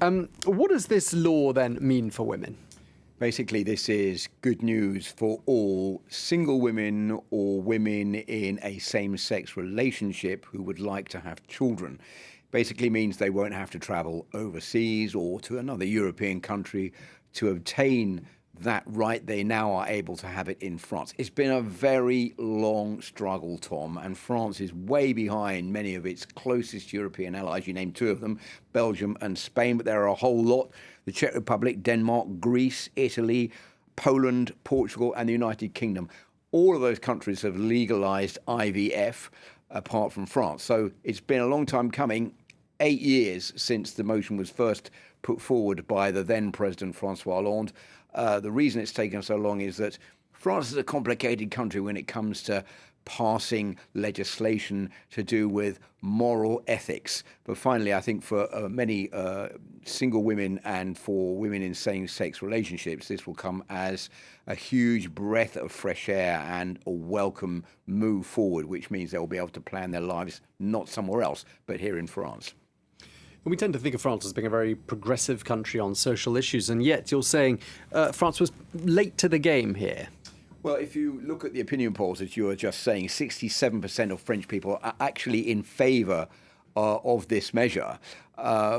What does this law then mean for women? Basically, this is good news for all single women or women in a same-sex relationship who would like to have children. Basically means they won't have to travel overseas or to another European country to obtain that right. They now are able to have it in France. It's been a very long struggle, Tom, and France is way behind many of its closest European allies. You named two of them, Belgium and Spain, but there are a whole lot: the Czech Republic, Denmark, Greece, Italy, Poland, Portugal, and the United Kingdom. All of those countries have legalized IVF, apart from France. So it's been a long time coming. 8 years since the motion was first put forward by the then President Francois Hollande. The reason it's taken so long is that France is a complicated country when it comes to passing legislation to do with moral ethics. But finally, I think for many single women and for women in same-sex relationships, this will come as a huge breath of fresh air and a welcome move forward, which means they'll be able to plan their lives not somewhere else, but here in France. We tend to think of France as being a very progressive country on social issues, and yet you're saying France was late to the game here. Well, if you look at the opinion polls, as you were just saying, 67% of French people are actually in favour of this measure,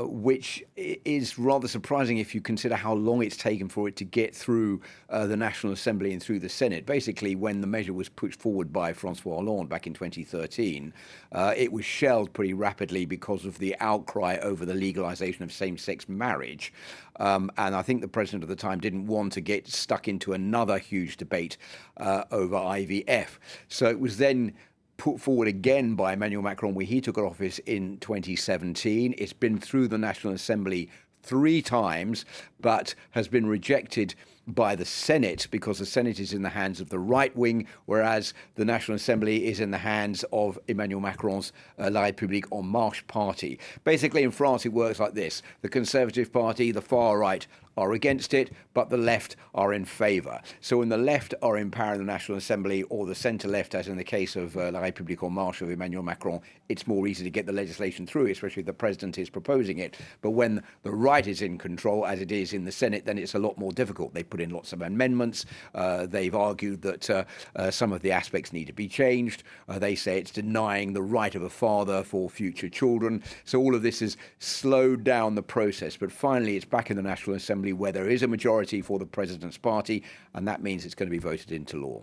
which is rather surprising if you consider how long it's taken for it to get through the National Assembly and through the Senate. Basically, when the measure was pushed forward by Francois Hollande back in 2013, it was shelved pretty rapidly because of the outcry over the legalization of same-sex marriage. And I think the president at the time didn't want to get stuck into another huge debate over IVF. So it was then put forward again by Emmanuel Macron when he took office in 2017. It's been through the National Assembly 3 times, but has been rejected by the Senate because the Senate is in the hands of the right wing, whereas the National Assembly is in the hands of Emmanuel Macron's La République En Marche party. Basically, in France, it works like this. The Conservative Party, the far right, are against it, but the left are in favour. So when the left are in power in the National Assembly, or the centre-left, as in the case of La République En Marche of Emmanuel Macron, it's more easy to get the legislation through, especially if the president is proposing it. But when the right is in control, as it is in the Senate, then it's a lot more difficult. They put in lots of amendments. They've argued that some of the aspects need to be changed. They say it's denying the right of a father for future children. So all of this has slowed down the process. But finally, it's back in the National Assembly where there is a majority for the president's party, and that means it's going to be voted into law.